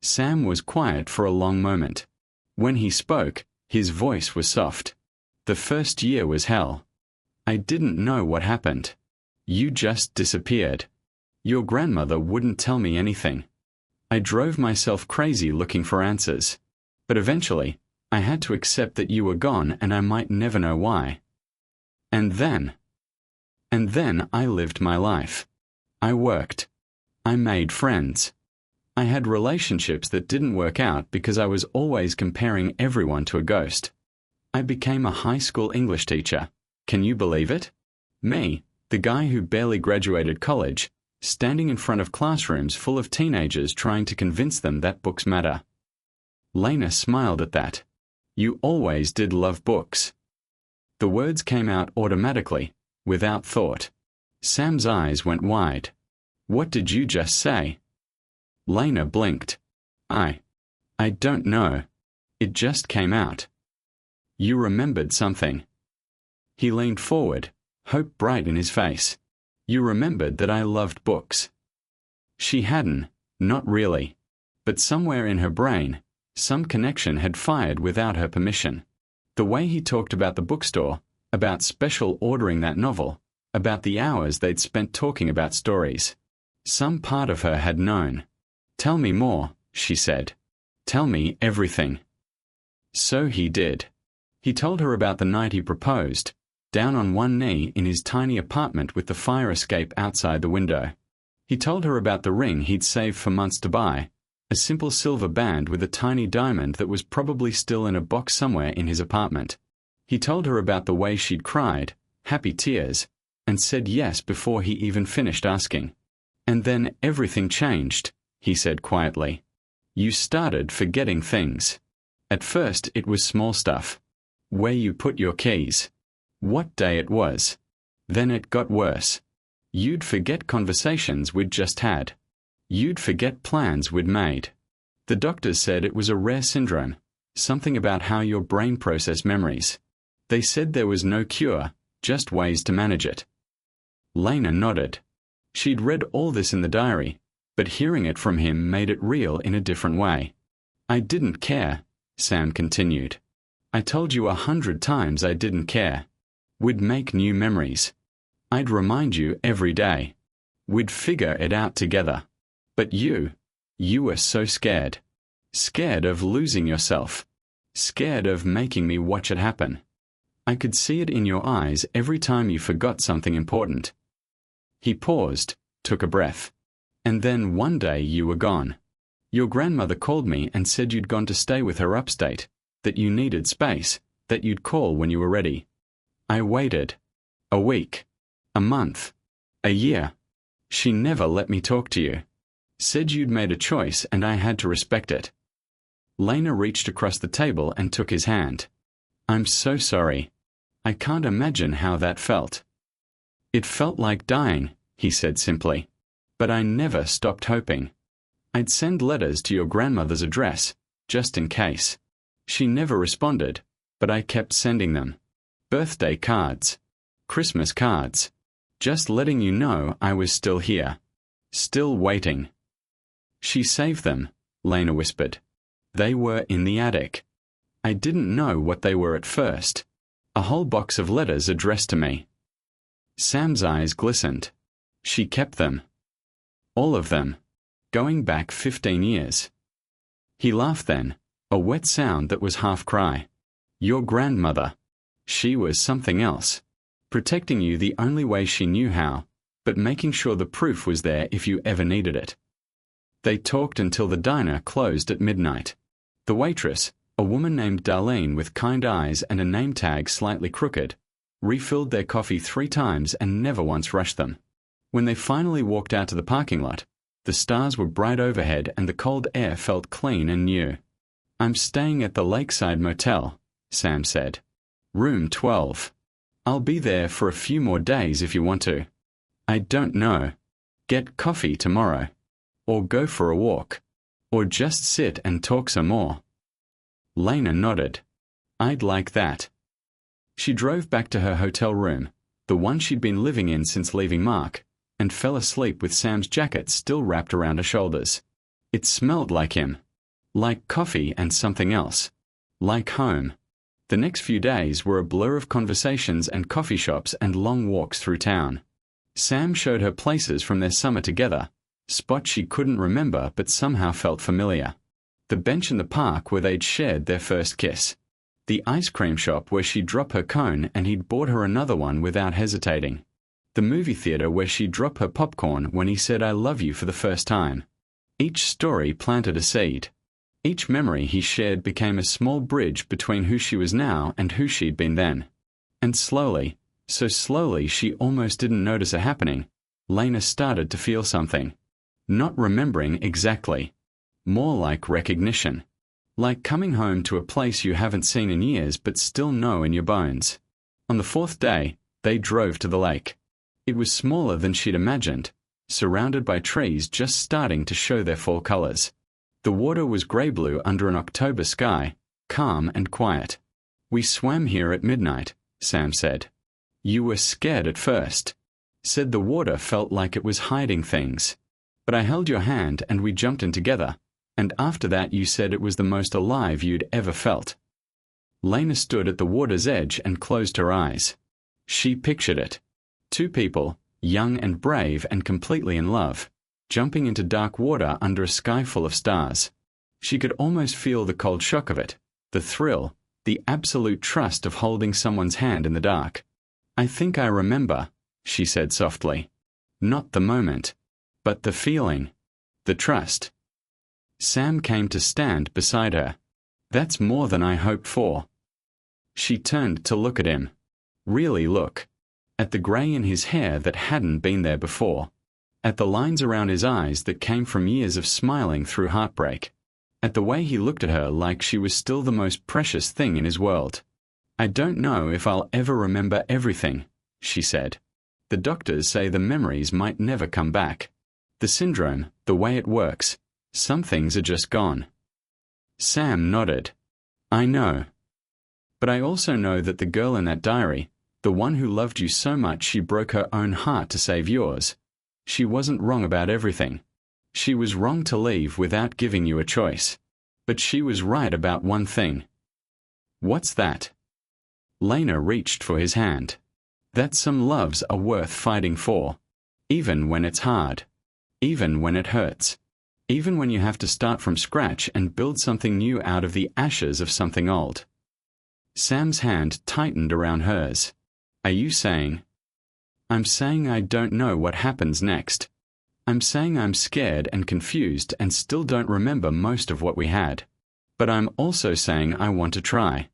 Sam was quiet for a long moment. When he spoke, his voice was soft. The first year was hell. I didn't know what happened. You just disappeared. Your grandmother wouldn't tell me anything. I drove myself crazy looking for answers. But eventually, I had to accept that you were gone and I might never know why. And then I lived my life. I worked. I made friends. I had relationships that didn't work out because I was always comparing everyone to a ghost. I became a high school English teacher. Can you believe it? Me, the guy who barely graduated college, standing in front of classrooms full of teenagers trying to convince them that books matter. Lena smiled at that. You always did love books. The words came out automatically, without thought. Sam's eyes went wide. What did you just say? Lena blinked. I don't know. It just came out. You remembered something. He leaned forward, hope bright in his face. You remembered that I loved books. She hadn't, not really. But somewhere in her brain, some connection had fired without her permission. The way he talked about the bookstore, about special ordering that novel, about the hours they'd spent talking about stories. Some part of her had known. Tell me more, she said. Tell me everything. So he did. He told her about the night he proposed, down on one knee in his tiny apartment with the fire escape outside the window. He told her about the ring he'd saved for months to buy, a simple silver band with a tiny diamond that was probably still in a box somewhere in his apartment. He told her about the way she'd cried, happy tears, and said yes before he even finished asking. And then everything changed, he said quietly. You started forgetting things. At first it was small stuff. Where you put your keys. What day it was. Then it got worse. You'd forget conversations we'd just had. You'd forget plans we'd made. The doctors said it was a rare syndrome, something about how your brain processed memories. They said there was no cure, just ways to manage it. Lena nodded. She'd read all this in the diary, but hearing it from him made it real in a different way. I didn't care, Sam continued. I told you 100 times I didn't care. We'd make new memories. I'd remind you every day. We'd figure it out together. But you were so scared. Scared of losing yourself. Scared of making me watch it happen. I could see it in your eyes every time you forgot something important. He paused, took a breath. And then one day you were gone. Your grandmother called me and said you'd gone to stay with her upstate, that you needed space, that you'd call when you were ready. I waited. A week. A month. A year. She never let me talk to you. Said you'd made a choice and I had to respect it. Lena reached across the table and took his hand. I'm so sorry. I can't imagine how that felt. It felt like dying, he said simply. But I never stopped hoping. I'd send letters to your grandmother's address, just in case. She never responded, but I kept sending them. Birthday cards. Christmas cards. Just letting you know I was still here. Still waiting. She saved them, Lena whispered. They were in the attic. I didn't know what they were at first. A whole box of letters addressed to me. Sam's eyes glistened. She kept them. All of them. Going back 15 years. He laughed then, a wet sound that was half cry. Your grandmother. She was something else. Protecting you the only way she knew how, but making sure the proof was there if you ever needed it. They talked until the diner closed at midnight. The waitress, a woman named Darlene with kind eyes and a name tag slightly crooked, refilled their coffee 3 times and never once rushed them. When they finally walked out to the parking lot, the stars were bright overhead and the cold air felt clean and new. I'm staying at the Lakeside Motel, Sam said. Room 12. I'll be there for a few more days if you want to. I don't know. Get coffee tomorrow. Or go for a walk. Or just sit and talk some more. Lena nodded. I'd like that. She drove back to her hotel room, the one she'd been living in since leaving Mark, and fell asleep with Sam's jacket still wrapped around her shoulders. It smelled like him. Like coffee and something else. Like home. The next few days were a blur of conversations and coffee shops and long walks through town. Sam showed her places from their summer together, Spots she couldn't remember but somehow felt familiar. The bench in the park where they'd shared their first kiss. The ice cream shop where she'd drop her cone and he'd bought her another one without hesitating. The movie theater where she'd drop her popcorn when he said "I love you" for the first time. Each story planted a seed. Each memory he shared became a small bridge between who she was now and who she'd been then. And slowly, so slowly she almost didn't notice it happening, Lena started to feel something. Not remembering exactly. More like recognition. Like coming home to a place you haven't seen in years but still know in your bones. On the fourth day, they drove to the lake. It was smaller than she'd imagined, surrounded by trees just starting to show their fall colors. The water was grey-blue under an October sky, calm and quiet. "We swam here at midnight," Sam said. "You were scared at first. Said the water felt like it was hiding things. But I held your hand and we jumped in together, and after that you said it was the most alive you'd ever felt." Lena stood at the water's edge and closed her eyes. She pictured it. Two people, young and brave and completely in love, jumping into dark water under a sky full of stars. She could almost feel the cold shock of it, the thrill, the absolute trust of holding someone's hand in the dark. "I think I remember," she said softly. "Not the moment, but the feeling, the trust." Sam came to stand beside her. "That's more than I hoped for." She turned to look at him. Really look. At the grey in his hair that hadn't been there before. At the lines around his eyes that came from years of smiling through heartbreak. At the way he looked at her like she was still the most precious thing in his world. "I don't know if I'll ever remember everything," she said. "The doctors say the memories might never come back. The syndrome, the way it works, some things are just gone." Sam nodded. "I know. But I also know that the girl in that diary, the one who loved you so much she broke her own heart to save yours, she wasn't wrong about everything. She was wrong to leave without giving you a choice. But she was right about one thing." "What's that?" Lena reached for his hand. "That some loves are worth fighting for. Even when it's hard. Even when it hurts. Even when you have to start from scratch and build something new out of the ashes of something old." Sam's hand tightened around hers. "Are you saying?" "I'm saying I don't know what happens next. I'm saying I'm scared and confused and still don't remember most of what we had. But I'm also saying I want to try.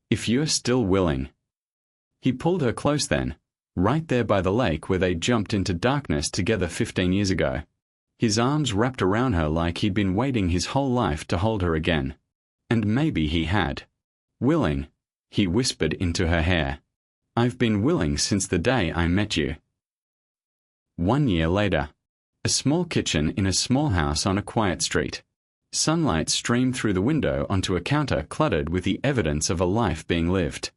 If you're still willing." He pulled her close then, right there by the lake where they jumped into darkness together 15 years ago. His arms wrapped around her like he'd been waiting his whole life to hold her again. And maybe he had. "Willing," he whispered into her hair. "I've been willing since the day I met you." 1 year later. A small kitchen in a small house on a quiet street. Sunlight streamed through the window onto a counter cluttered with the evidence of a life being lived.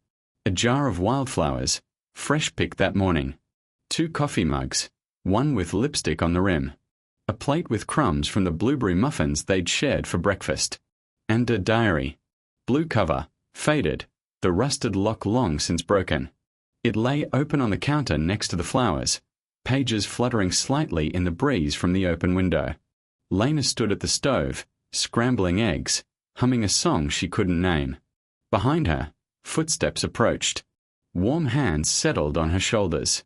A jar of wildflowers, fresh picked that morning. 2 coffee mugs, one with lipstick on the rim. A plate with crumbs from the blueberry muffins they'd shared for breakfast. And a diary. Blue cover, faded, the rusted lock long since broken. It lay open on the counter next to the flowers, pages fluttering slightly in the breeze from the open window. Lena stood at the stove, scrambling eggs, humming a song she couldn't name. Behind her, footsteps approached. Warm hands settled on her shoulders.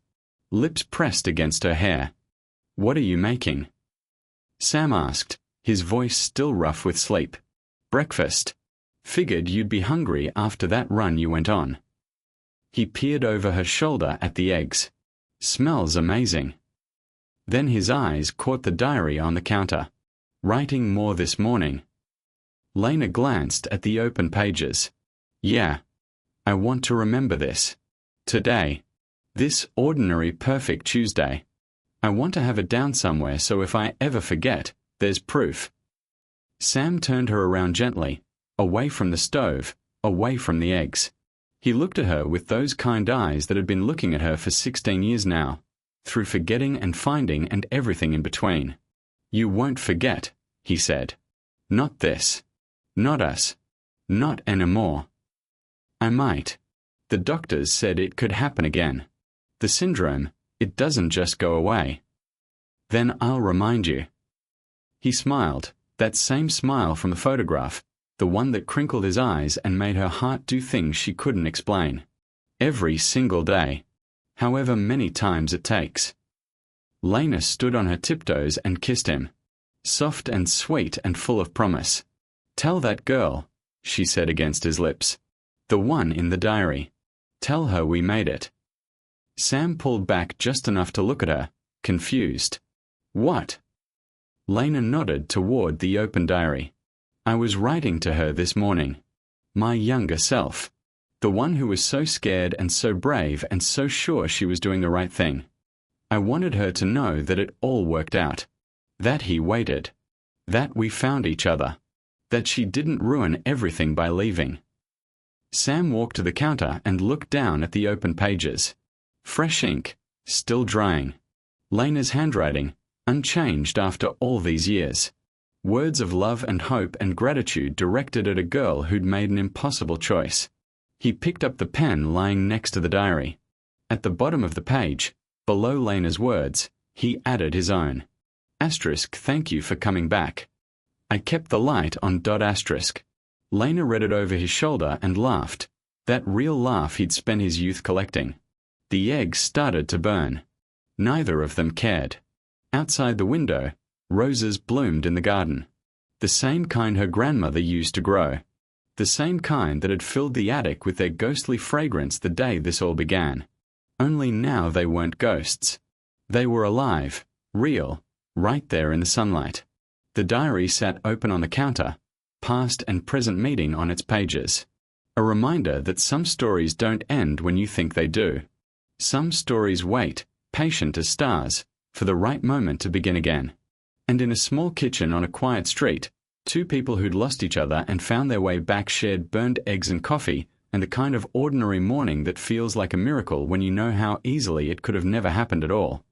Lips pressed against her hair. "What are you making?" Sam asked, his voice still rough with sleep. "Breakfast. Figured you'd be hungry after that run you went on." He peered over her shoulder at the eggs. "Smells amazing." Then his eyes caught the diary on the counter. "Writing more this morning." Lena glanced at the open pages. "Yeah. I want to remember this. Today. This ordinary perfect Tuesday. I want to have it down somewhere so if I ever forget, there's proof." Sam turned her around gently, away from the stove, away from the eggs. He looked at her with those kind eyes that had been looking at her for 16 years now, through forgetting and finding and everything in between. "You won't forget," he said. "Not this. Not us. Not anymore." "I might. The doctors said it could happen again. The syndrome, it doesn't just go away." "Then I'll remind you." He smiled, that same smile from the photograph, the one that crinkled his eyes and made her heart do things she couldn't explain. Every single day, however many times it takes. Lena stood on her tiptoes and kissed him, soft and sweet and full of promise. "Tell that girl," she said against his lips. "The one in the diary. Tell her we made it." Sam pulled back just enough to look at her, confused. "What?" Lena nodded toward the open diary. "I was writing to her this morning. My younger self. The one who was so scared and so brave and so sure she was doing the right thing. I wanted her to know that it all worked out. That he waited. That we found each other. That she didn't ruin everything by leaving." Sam walked to the counter and looked down at the open pages. Fresh ink, still drying. Lena's handwriting, unchanged after all these years. Words of love and hope and gratitude directed at a girl who'd made an impossible choice. He picked up the pen lying next to the diary. At the bottom of the page, below Lena's words, he added his own. Asterisk, thank you for coming back. I kept the light on asterisk. Lena read it over his shoulder and laughed, that real laugh he'd spent his youth collecting. The eggs started to burn. Neither of them cared. Outside the window, roses bloomed in the garden. The same kind her grandmother used to grow. The same kind that had filled the attic with their ghostly fragrance the day this all began. Only now they weren't ghosts. They were alive, real, right there in the sunlight. The diary sat open on the counter, past and present meeting on its pages. A reminder that some stories don't end when you think they do. Some stories wait, patient as stars, for the right moment to begin again. And in a small kitchen on a quiet street, two people who'd lost each other and found their way back shared burned eggs and coffee, and the kind of ordinary morning that feels like a miracle when you know how easily it could have never happened at all.